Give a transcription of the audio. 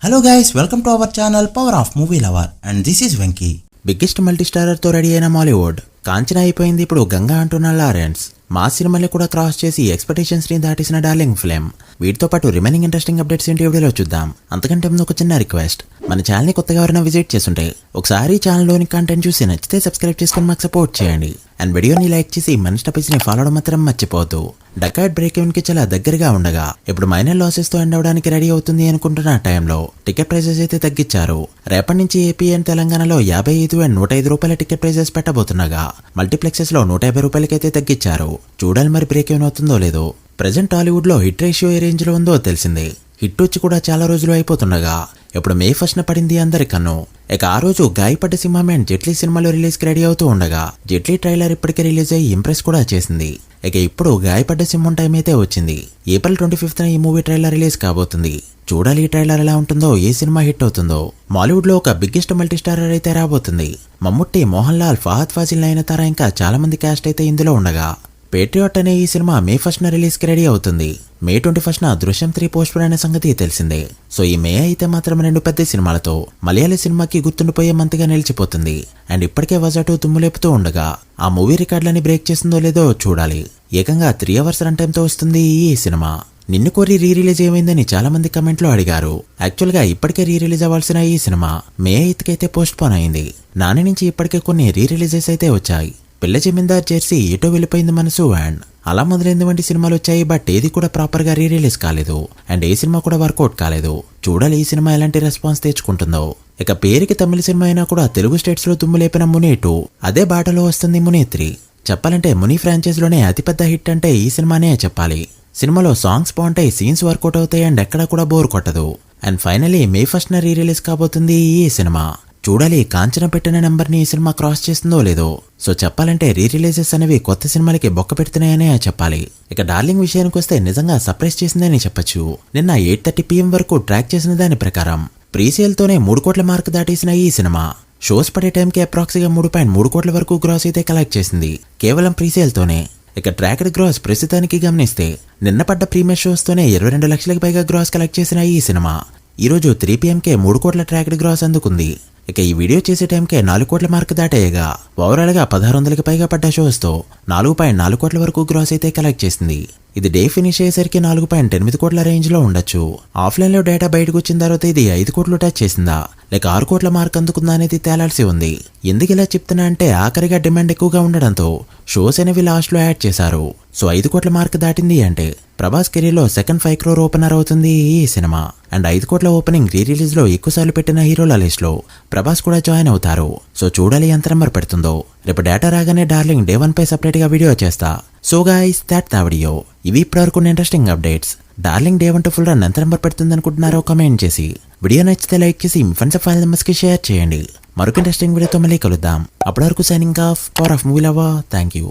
Hello guys, welcome to our channel Power of Movie Lover and this is Venky. Biggest multi starrer తో ready అయిన మాలీవుడ్ కాంచనా అయిపోయింది, ఇప్పుడు గంగా అంటున్న Lawrence. మా సినిమాని కూడా క్రాస్ చేసి ఎక్స్పెక్టేషన్స్ ని దాటేసిన డార్లింగ్ ఫిల్మ్. వీటితో పాటు రిమైనింగ్ ఇంట్రెస్టింగ్ అప్డేట్స్ ఏంటి వీడియోలో చూద్దాం. అంతకంటే ముందు ఒక చిన్న రిక్వెస్ట్, మన ఛానల్ ని కొత్తగా ఎవరైనా విజిట్ చేస్తుంటే ఒకసారి ఛానల్ లోని కంటెంట్ చూసి నచ్చితే సబ్స్క్రైబ్ చేసుకొని మాకు సపోర్ట్ చేయండి. అండ్ వీడియోని లైక్ చేసి మన స్టపేజ్ ని ఫాలో అవడం మాత్రం మర్చిపోవద్దు. డకాట్ బ్రేక్ ఈవెన్ కి చాలా దగ్గరగా ఉండగా ఇప్పుడు మైనర్ లాసెస్ తో ఎండ్ అవడానికి రెడీ అవుతుంది అనుకుంటున్న టైంలో టికెట్ ప్రైసెస్ అయితే తగ్గించారు. రేపటి నుంచి ఏపీ అండ్ తెలంగాణలో 55 అండ్ 105 రూపాయల టికెట్ ప్రైసెస్ పెట్టబోతుండగా మల్టీప్లెక్సెస్ లో 150 రూపాయలకైతే తగ్గించారు. చూడాలి మరి బ్రేక్ ఈవెన్ అవుతుందో లేదో. ప్రెజెంట్ టాలీవుడ్ లో హిట్ రేషియో ఏ రేంజ్ లో ఉందో తెలిసింది. హిట్ వచ్చి కూడా చాలా రోజులు అయిపోతుండగా ఇప్పుడు మే 1న పడింది అందరి కన్ను. ఇక ఆ రోజు గాయపడ్డ సింహం అండ్ జెట్లీ సినిమాలో రిలీజ్ కి రెడీ అవుతూ ఉండగా జెట్లీ ట్రైలర్ ఇప్పటికే రిలీజ్ అయ్యి ఇంప్రెస్ కూడా చేసింది. ఇక ఇప్పుడు గాయపడ్డ సింహం టైం అయితే వచ్చింది. ఏప్రిల్ 25న ఈ మూవీ ట్రైలర్ రిలీజ్ కాబోతుంది. చూడాలి ఈ ట్రైలర్ ఎలా ఉంటుందో, ఏ సినిమా హిట్ అవుతుందో. మాలీవుడ్ లో ఒక బిగ్గెస్ట్ మల్టీ స్టారర్ అయితే రాబోతుంది. మమ్ముట్టి, మోహన్ లాల్, ఫహద్ ఫాజిల్, నయనతార ఇంకా చాలా మంది క్యాస్ట్ అయితే ఇందులో ఉండగా పేట్రియాట్ అనే ఈ సినిమా మే 1న రిలీజ్ కి రెడీ అవుతుంది. మే 21న దృశ్యం 3 పోస్ట్ పోన్ అనే సంగతి తెలిసిందే. సో ఈ మే అయితే మాత్రం 2 పెద్ద సినిమాలతో మలయాళీ సినిమాకి గుర్తుండిపోయే మంత్గా నిలిచిపోతుంది. అండ్ ఇప్పటికే వజాటు దుమ్ములేపుతూ ఉండగా ఆ మూవీ రికార్డులని బ్రేక్ చేసిందో లేదో చూడాలి. ఏకంగా 3 అవర్స్ రన్ టైంతో వస్తుంది ఈ సినిమా. నిన్ను కోరి రీ రిలీజ్ ఏమైందని చాలా మంది కమెంట్ లో అడిగారు. యాక్చువల్ గా ఇప్పటికే రీ రిలీజ్ అవ్వాల్సిన ఈ సినిమా మే 8కి అయితే పోస్ట్ పోన్ అయింది. నాని నుంచి ఇప్పటికే కొన్ని రీ రిలీజెస్ అయితే వచ్చాయి. పిల్ల జమీందార్ జెర్సీ, ఏటో వెళ్ళిపోయింది మనసు అండ్ అలా మొదలైంది వంటి సినిమాలు వచ్చాయి. బట్ ఏది కూడా ప్రాపర్ గా రీ రిలీజ్ కాలేదు అండ్ ఏ సినిమా కూడా వర్కౌట్ కాలేదు. చూడాలి ఈ సినిమా ఎలాంటి రెస్పాన్స్ తెచ్చుకుంటుందో. ఇక పేరుకి తమిళ సినిమా అయినా కూడా తెలుగు స్టేట్స్ లో దుమ్ము లేపిన ముని 2 అదే బాటలో వస్తుంది ముని 3. చెప్పాలంటే ముని ఫ్రాంచైజ్ లోనే అతిపెద్ద హిట్ అంటే ఈ సినిమానే చెప్పాలి. సినిమాలో సాంగ్స్ బాగుంటాయి, సీన్స్ వర్కౌట్ అవుతాయి అండ్ ఎక్కడా కూడా బోర్ కొట్టదు. అండ్ ఫైనలీ మే 1న రీ రిలీజ్ కాబోతుంది ఈ సినిమా. చూడాలి కాంచన పెట్టిన నెంబర్ ని ఈ సినిమా క్రాస్ చేస్తుందో లేదో. సో చెప్పాలంటే రీ రిలీజెస్ అనేవి కొత్త సినిమాలకి బొక్క పెడుతున్నాయనే చెప్పాలి. ఇక డార్లింగ్ విషయానికి వస్తే నిజంగా సర్ప్రైజ్ చేసిందని చెప్పొచ్చు. నిన్న 8:30 PM వరకు ట్రాక్ చేసిన దాని ప్రకారం ప్రీసేల్ తోనే 3 కోట్ల మార్క్ దాటేసిన ఈ సినిమా షోస్ పడే టైంకి అప్రాక్సిగా 3.3 కోట్ల వరకు గ్రాస్ అయితే కలెక్ట్ చేసింది, కేవలం ప్రీసేల్ తోనే. ఇక ట్రాక్డ్ గ్రాస్ ప్రస్తుతానికి గమనిస్తే నిన్న పడ్డ ప్రీమియర్ షోస్ తోనే 22 లక్షలకు పైగా గ్రాస్ కలెక్ట్ చేసిన ఈ సినిమా ఈ రోజు 3 PMకే 3 కోట్ల ట్రాక్డ్ గ్రాస్ అందుకుంది. ఇక ఈ వీడియో చేసే టైంకే 4 కోట్ల మార్క్ దాటేయగా ఓవరాల్ గా 1600కి పైగా పడ్డ షోస్ తో 4.4 కోట్ల వరకు గ్రాస్ అయితే కలెక్ట్ చేసింది. ఇది డే ఫినిష్ అయ్యేసరికి 4.8 కోట్ల రేంజ్ లో ఉండొచ్చు. ఆఫ్లైన్ లో డేటా బయటకు వచ్చిన తర్వాత ఇది 5 కోట్లు టచ్ చేసిందా లేక 6 కోట్ల మార్క్ అందుకుందా అనేది తేలాల్సి ఉంది. ఎందుకు ఇలా చెప్తున్నా అంటే ఆఖరిగా డిమాండ్ ఎక్కువగా ఉండడంతో షోస్ అనేవి లాస్ట్ లో యాడ్ చేశారు. సో 5 కోట్ల మార్క్ దాటింది అంటే ప్రభాస్ కెరీర్ లో సెకండ్ 5 crore ఓపెనర్ అవుతుంది ఈ సినిమా. అండ్ 5 కోట్ల ఓపెనింగ్ రీ రిలీజ్ లో ఎక్కువ సార్లు పెట్టిన హీరోల లిస్ట్ లో ప్రభాస్ కూడా జాయిన్ అవుతారు. సో చూడాలి ఎంత నెంబర్ పెడుతుందో. రేపు డేటా రాగానే డార్లింగ్ డే 1 పై సెపరేట్ గా వీడియో చేస్తా. So guys that the video. ఇవి ఇప్పటివరకు interesting updates. Darling day 1 to full run ఎంత నెంబర్ పెడుతుంది అనుకుంటున్నారో కామెంట్ చేసి వీడియో నచ్చితే లైక్ చేసి మీ ఫ్రెండ్స్ ఫైల్ నెంబర్స్ కి షేర్ చేయండి. మరొక ఇంట్రెస్టింగ్ వీడియోతో మళ్ళీ కలుద్దాం. అప్పటి వరకు signing off. Power of movie lover. Thank you.